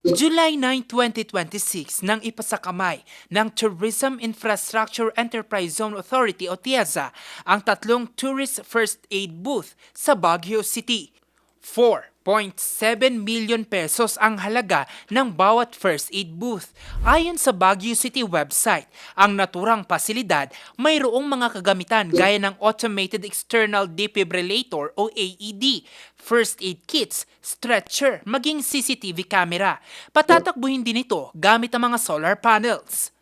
July 9, 2026 nang ipasakamay ng Tourism Infrastructure Enterprise Zone Authority o TIAZA ang tatlong tourist first aid booth sa Baguio City. 4.7 million pesos ang halaga ng bawat first aid booth. Ayon sa Baguio City website, ang naturang pasilidad mayroong mga kagamitan gaya ng Automated External Defibrillator o AED, first aid kits, stretcher, maging CCTV camera. Patatakbuhin din ito gamit ang mga solar panels.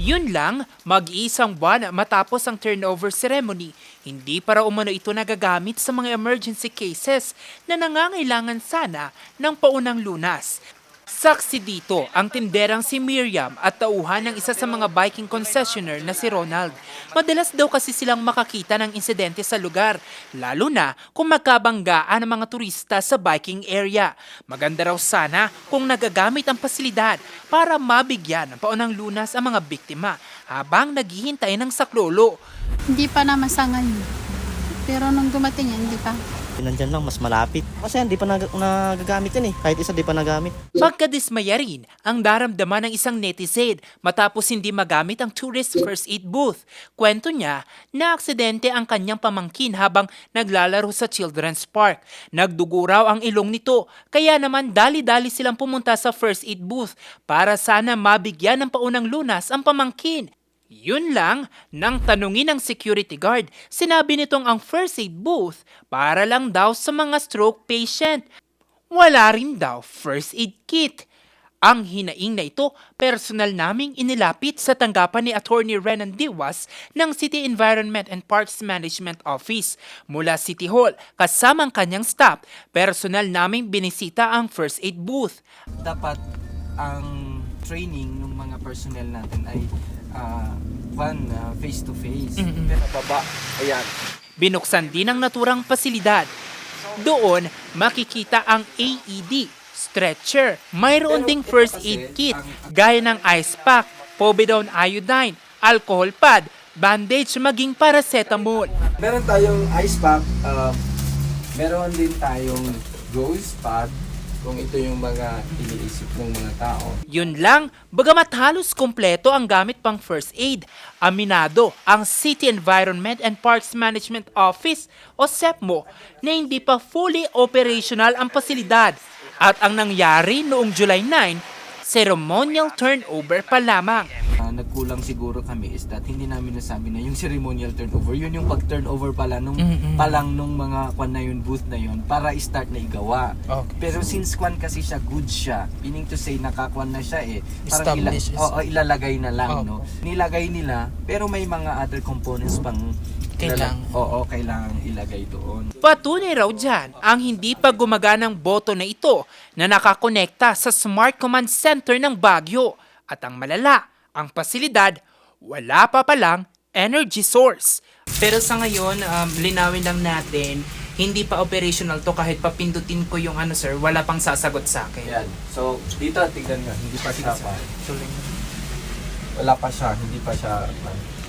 Yun lang, mag-iisang buwan matapos ang turnover ceremony, hindi para umano ito nagagamit sa mga emergency cases na nangangailangan sana ng paunang lunas. Saksi dito ang tinderang si Miriam at tauhan ng isa sa mga biking concessionaire na si Ronald. Madalas daw kasi silang makakita ng insidente sa lugar, lalo na kung magkabanggaan ang mga turista sa biking area. Maganda raw sana kung nagagamit ang pasilidad para mabigyan ng paunang lunas ang mga biktima habang naghihintay ng saklolo. Hindi pa naman sa ngayon. Pero nung dumating yan, hindi pa. Nandyan lang, mas malapit. Kasi hindi pa nagagamit yan eh. Kahit isa di pa nagamit. Pagkadismaya rin ang daramdaman ng isang netizen matapos hindi magamit ang tourist first aid booth. Kwento niya na aksidente ang kanyang pamangkin habang naglalaro sa children's park. Nagdugo raw ang ilong nito, kaya naman dali-dali silang pumunta sa first aid booth para sana mabigyan ng paunang lunas ang pamangkin. Yun lang, nang tanungin ng security guard, sinabi nitong ang first aid booth para lang daw sa mga stroke patient. Wala rin daw first aid kit. Ang hinaing na ito, personal naming inilapit sa tanggapan ni Attorney Renan Diwas ng City Environment and Parks Management Office. Mula City Hall, kasamang kanyang staff, personal naming binisita ang first aid booth. Dapat ang training ng mga personnel natin ay face to face. Pero baba, ayan. Binuksan din ang naturang pasilidad. Doon, makikita ang AED, stretcher. Mayroon ding first aid kit, gaya ng ice pack, povidone iodine, alcohol pad, bandage, maging paracetamol. Meron tayong ice pack, meron din tayong gauze pad, kung ito yung mga iniisip ng mga tao. Yun lang, bagamat halos kompleto ang gamit pang first aid, aminado ang City Environment and Parks Management Office o CEPMO na hindi pa fully operational ang pasilidad. At ang nangyari noong July 9, ceremonial turnover pa lamang. Nagkulang siguro kami is that hindi namin nasabi na yung ceremonial turnover, yun yung pag-turnover pala nung palang nung mga kwan na yun, booth na yun, para i-start na igawa. Okay. Pero since kwan kasi siya, good siya, meaning to say nakakwan na siya eh. Parang Established. ilalagay na lang, no? Nilagay nila, pero may mga other components pang kailangan ilagay doon. Patunay raw dyan ang hindi pa gumaganang boto na ito na nakakonekta sa Smart Command Center ng Baguio. At ang malala, ang pasilidad, wala pa palang energy source. Pero sa ngayon, linawin lang natin, hindi pa operational to kahit papindutin ko yung sir, wala pang sasagot sa akin. Yan. So, dito tignan nyo, hindi pa siya pa. Wala pa siya, hindi pa siya.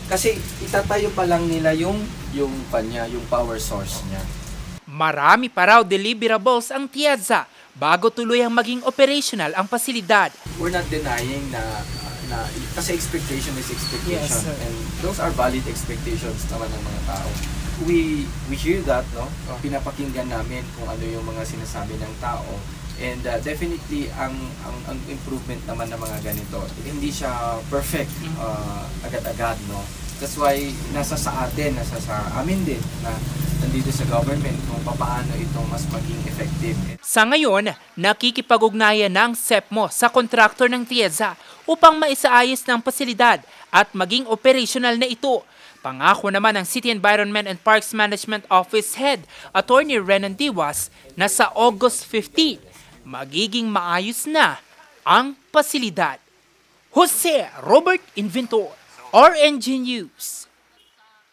Kasi itatayo pa lang nila yung power source niya. Marami pa raw deliverables ang TIAZA bago tuluyang maging operational ang pasilidad. We're not denying na kasi expectation is expectation. Yes, sir. And those are valid expectations naman ng mga tao. We hear that, no? Pinapakinggan namin kung ano yung mga sinasabi ng tao. And definitely ang improvement naman ng mga ganito, hindi siya perfect agad-agad, no? That's why nasa sa amin din na nandito sa government kung paano ito mas maging effective. Sa ngayon, nakikipag-ugnayan ng CEPMO sa kontraktor ng TIAZA upang maisaayos ng pasilidad at maging operational na ito. Pangako naman ng City Environment and Parks Management Office Head, Attorney Renan Diwas, na sa August 15, magiging maayos na ang pasilidad. Jose Robert Inventor, RNG News.